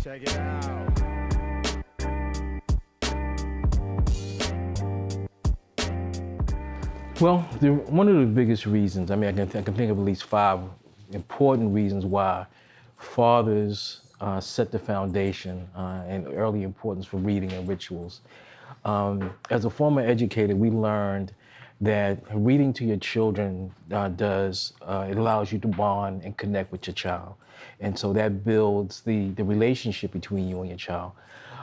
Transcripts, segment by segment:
Check it out. Well, one of the biggest reasons, I can think of at least 5 important reasons why fathers set the foundation and early importance for reading and rituals. As a former educator, we learned that reading to your children it allows you to bond and connect with your child. And so that builds the relationship between you and your child.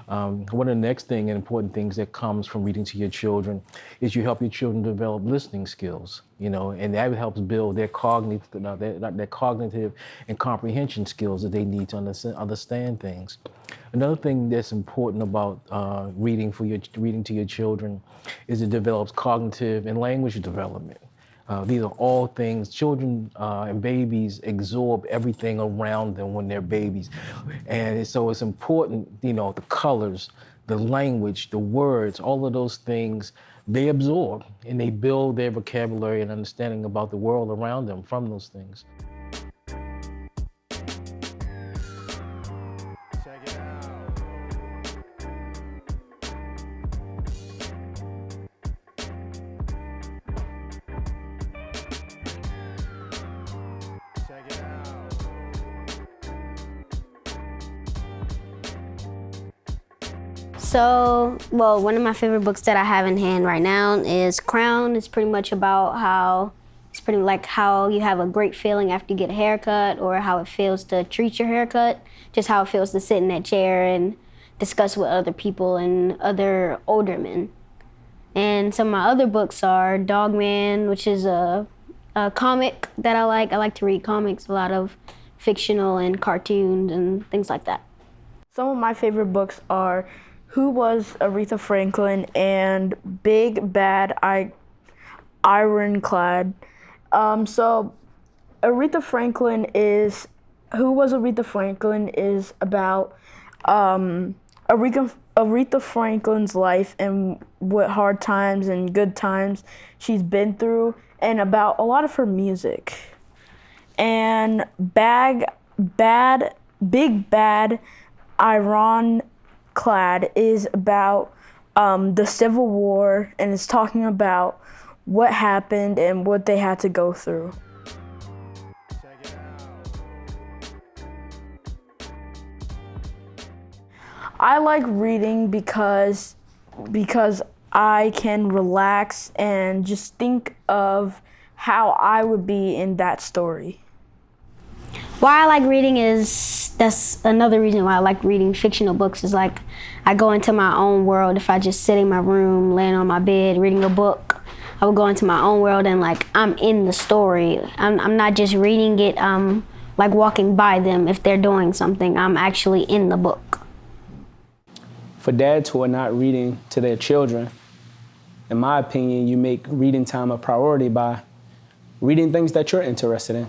One of the next thing and important things that comes from reading to your children is you help your children develop listening skills, and that helps build their cognitive and comprehension skills that they need to understand things. Another thing that's important about reading to your children is it develops cognitive and language development. These are all things children and babies absorb everything around them when they're babies. And so it's important, the colors, the language, the words, all of those things, they absorb and they build their vocabulary and understanding about the world around them from those things. Check it out. Check it out. So, well, one of my favorite books that I have in hand right now is Crown. It's pretty much about how you have a great feeling after you get a haircut, or how it feels to treat your haircut, just how it feels to sit in that chair and discuss with other people and other older men. And some of my other books are Dogman, which is a comic that I like. I like to read comics, a lot of fictional and cartoons and things like that. Some of my favorite books are Who Was Aretha Franklin and Big Bad Ironclad. So Aretha Franklin is about Aretha Franklin's life and what hard times and good times she's been through, and about a lot of her music. And Big Bad Ironclad is about the Civil War, and it's talking about what happened and what they had to go through. Check it out. I like reading because I can relax and just think of how I would be in that story. Why I like reading that's another reason why I like reading fictional books, is like I go into my own world. If I just sit in my room, laying on my bed, reading a book, I would go into my own world and like I'm in the story. I'm not just reading it, like walking by them if they're doing something. I'm actually in the book. For dads who are not reading to their children, in my opinion, you make reading time a priority by reading things that you're interested in.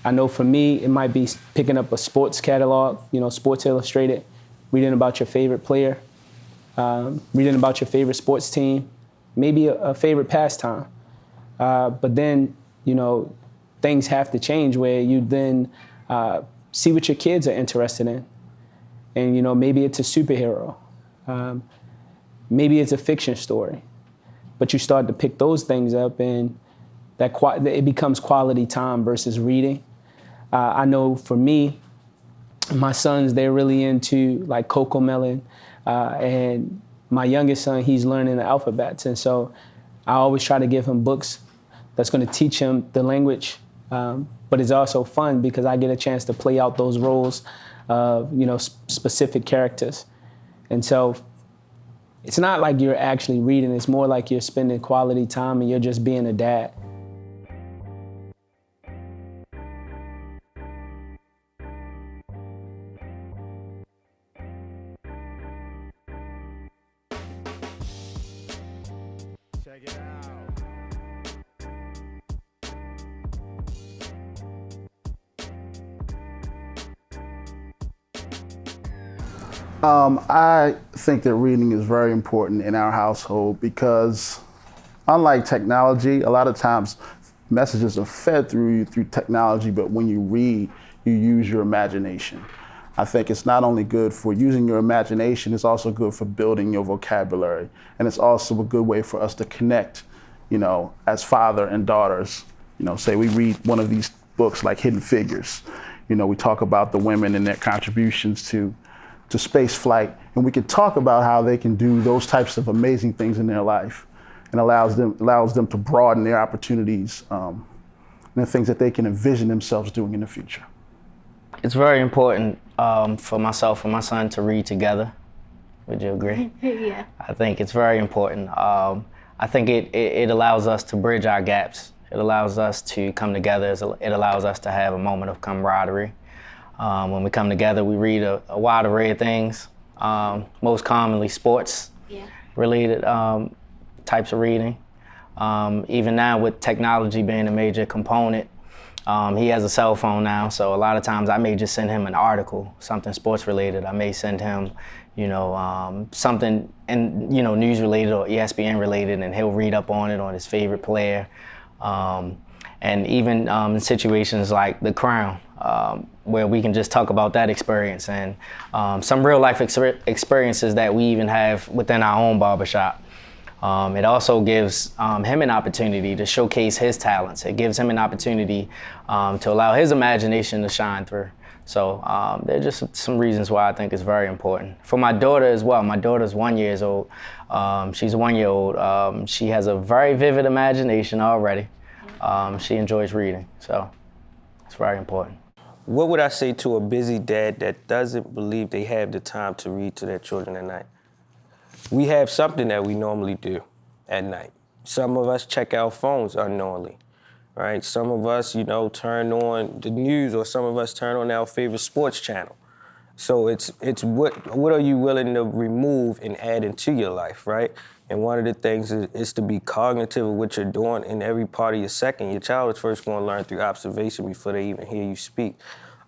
I know for me, it might be picking up a sports catalog, Sports Illustrated, reading about your favorite player, reading about your favorite sports team, maybe a favorite pastime. But then, things have to change where you then see what your kids are interested in. And, maybe it's a superhero. Maybe it's a fiction story. But you start to pick those things up, and it becomes quality time versus reading. I know for me, my sons, they're really into like Cocomelon, and my youngest son, he's learning the alphabets. And so I always try to give him books that's going to teach him the language, but it's also fun because I get a chance to play out those roles of, specific characters. And so it's not like you're actually reading, it's more like you're spending quality time and you're just being a dad. Check it out. I think that reading is very important in our household because unlike technology, a lot of times messages are fed through technology, but when you read, you use your imagination. I think it's not only good for using your imagination, it's also good for building your vocabulary. And it's also a good way for us to connect, as father and daughters. Say we read one of these books like Hidden Figures. We talk about the women and their contributions to space flight, and we can talk about how they can do those types of amazing things in their life, and allows them to broaden their opportunities and the things that they can envision themselves doing in the future. It's very important for myself and my son to read together. Would you agree? Yeah. I think it's very important. I think it allows us to bridge our gaps. It allows us to come together. It allows us to have a moment of camaraderie. When we come together, we read a wide array of things, most commonly sports related types of reading. Even now with technology being a major component, he has a cell phone now, so a lot of times I may just send him an article, something sports related. I may send him, something news related or ESPN related, and he'll read up on it, on his favorite player. And even in situations like The Crown, where we can just talk about that experience and some real life experiences that we even have within our own barbershop. It also gives him an opportunity to showcase his talents. It gives him an opportunity to allow his imagination to shine through. So there are just some reasons why I think it's very important. For my daughter as well, my daughter's 1 year old. She's 1 year old. She has a very vivid imagination already. She enjoys reading, so it's very important. What would I say to a busy dad that doesn't believe they have the time to read to their children at night? We have something that we normally do at night. Some of us check our phones unknowingly, right? Some of us, turn on the news, or some of us turn on our favorite sports channel. So it's what are you willing to remove and add into your life, right? And one of the things is to be cognitive of what you're doing in every part of your second. Your child is first going to learn through observation before they even hear you speak.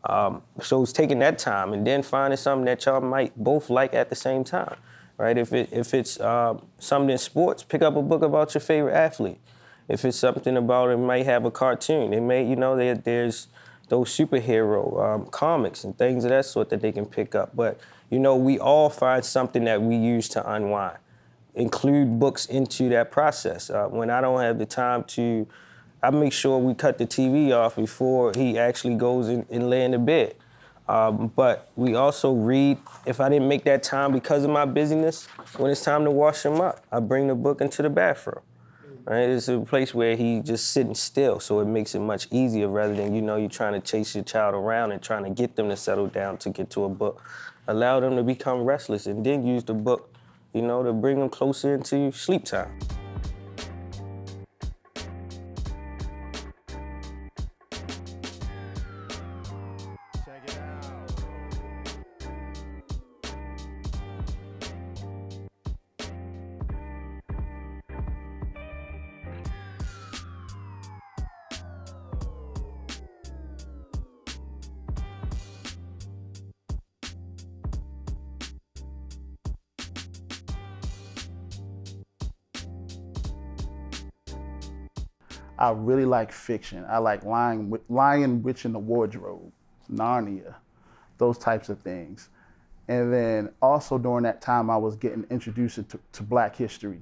So it's taking that time and then finding something that y'all might both like at the same time, right? If it's something in sports, pick up a book about your favorite athlete. If it's something about it, might have a cartoon. It may, there's those superhero comics and things of that sort that they can pick up. But, we all find something that we use to unwind. Include books into that process. When I don't have the time to, I make sure we cut the TV off before he actually goes and lay in the bed. But we also read, if I didn't make that time because of my busyness, when it's time to wash him up, I bring the book into the bathroom. Right? It's a place where he just sitting still, so it makes it much easier rather than, you're trying to chase your child around and trying to get them to settle down to get to a book. Allow them to become restless and then use the book to bring them closer into sleep time. Check it out. I really like fiction. I like Lion, Witch in the Wardrobe, Narnia, those types of things. And then also during that time, I was getting introduced to Black history,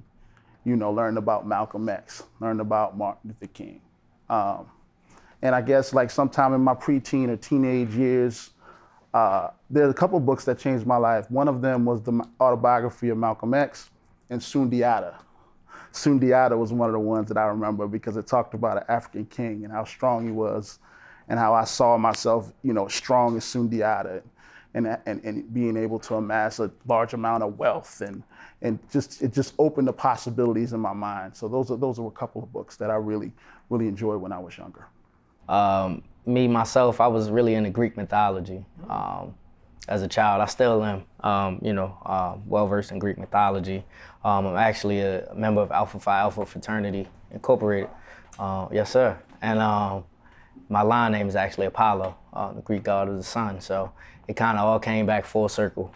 learning about Malcolm X, learning about Martin Luther King. And I guess like sometime in my preteen or teenage years, there's a couple books that changed my life. One of them was the autobiography of Malcolm X and Sundiata. Sundiata was one of the ones that I remember because it talked about an African king and how strong he was and how I saw myself, strong as Sundiata and being able to amass a large amount of wealth and it just opened the possibilities in my mind. So those are a couple of books that I really, really enjoyed when I was younger. Me, myself, I was really into Greek mythology. As a child, I still am, well-versed in Greek mythology. I'm actually a member of Alpha Phi Alpha Fraternity Incorporated. Yes, sir. And my line name is actually Apollo, the Greek god of the sun. So it kind of all came back full circle.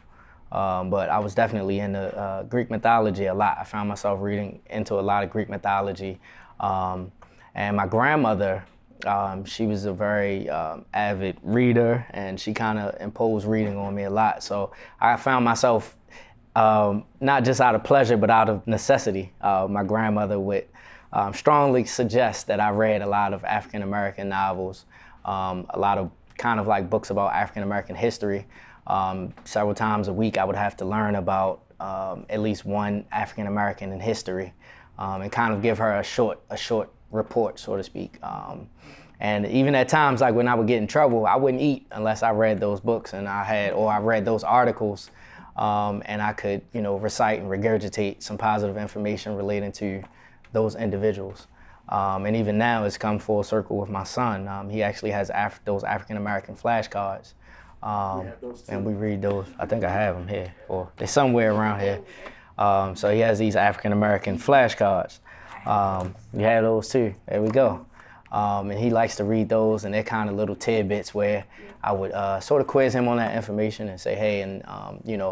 But I was definitely into Greek mythology a lot. I found myself reading into a lot of Greek mythology. And my grandmother She was a very avid reader, and she kind of imposed reading on me a lot. So I found myself not just out of pleasure, but out of necessity. My grandmother would strongly suggest that I read a lot of African American novels, a lot of kind of like books about African American history. Several times a week, I would have to learn about at least one African American in history, and kind of give her a short report, so to speak. And even at times, like when I would get in trouble, I wouldn't eat unless I read those books and I read those articles, and I could, recite and regurgitate some positive information relating to those individuals. And even now, it's come full circle with my son. He actually has those African American flashcards, and we read those. I think I have them here, or they're somewhere around here. So he has these African American flashcards. You have those too. There we go. And he likes to read those, and they're kind of little tidbits where I would sort of quiz him on that information and say, hey, and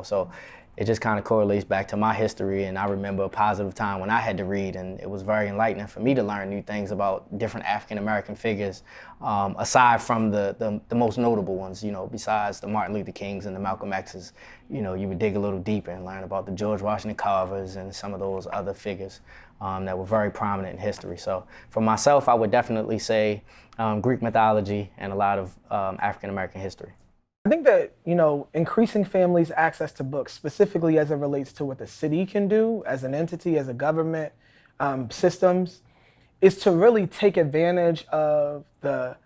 so it just kind of correlates back to my history. And I remember a positive time when I had to read, and it was very enlightening for me to learn new things about different African American figures, aside from the most notable ones, besides the Martin Luther Kings and the Malcolm X's. You would dig a little deeper and learn about the George Washington Carvers and some of those other figures that were very prominent in history. So for myself, I would definitely say Greek mythology and a lot of African American history. I think that, increasing families' access to books, specifically as it relates to what the city can do as an entity, as a government, systems, is to really take advantage of the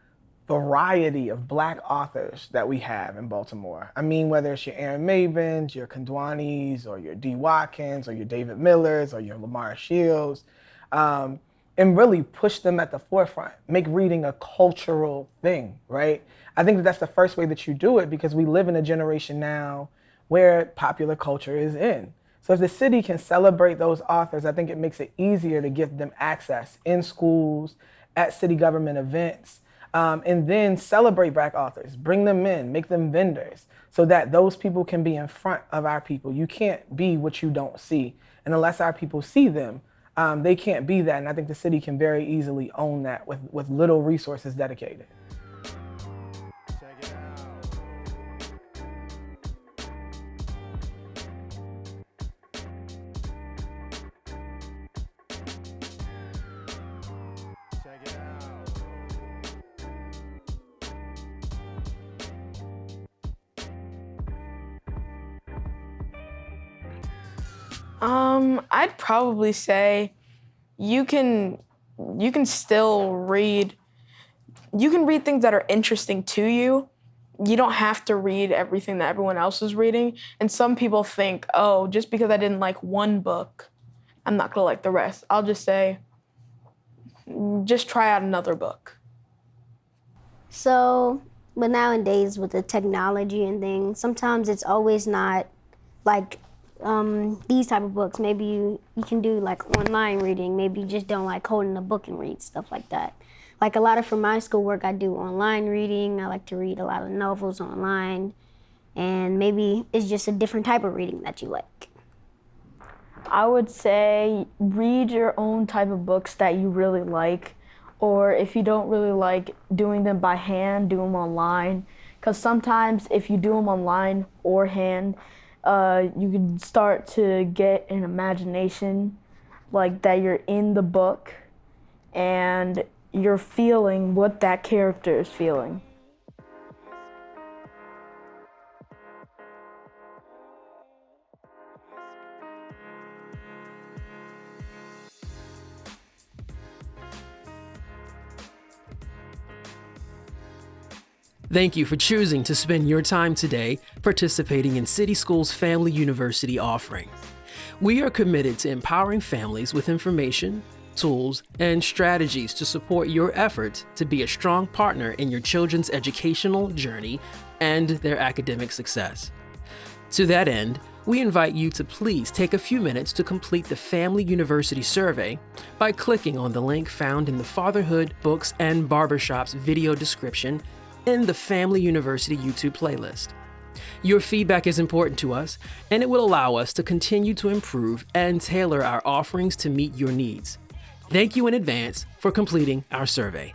variety of Black authors that we have in Baltimore. I mean, whether it's your Aaron Mabins, your Kondwanis, or your D. Watkins, or your David Millers, or your Lamar Shields, and really push them at the forefront, make reading a cultural thing, right? I think that's the first way that you do it, because we live in a generation now where popular culture is in. So if the city can celebrate those authors, I think it makes it easier to give them access in schools, at city government events, and then celebrate Black authors, bring them in, make them vendors, so that those people can be in front of our people. You can't be what you don't see. And unless our people see them, they can't be that. And I think the city can very easily own that with little resources dedicated. Check it out. Check it out. I'd probably say you can still read. You can read things that are interesting to you. You don't have to read everything that everyone else is reading. And some people think, oh, just because I didn't like one book, I'm not gonna like the rest. I'll just say, just try out another book. So, but nowadays with the technology and things, sometimes it's always not like these type of books. Maybe you can do like online reading. Maybe you just don't like holding a book and read, stuff like that. Like a lot of for my schoolwork, I do online reading. I like to read a lot of novels online. And maybe it's just a different type of reading that you like. I would say read your own type of books that you really like, or if you don't really like doing them by hand, do them online. Because sometimes if you do them online or hand, you can start to get an imagination, like that you're in the book and you're feeling what that character is feeling. Thank you for choosing to spend your time today participating in City Schools Family University offering. We are committed to empowering families with information, tools, and strategies to support your efforts to be a strong partner in your children's educational journey and their academic success. To that end, we invite you to please take a few minutes to complete the Family University survey by clicking on the link found in the Fatherhood, Books, and Barbershops video description in the Family University YouTube playlist. Your feedback is important to us, and it will allow us to continue to improve and tailor our offerings to meet your needs. Thank you in advance for completing our survey.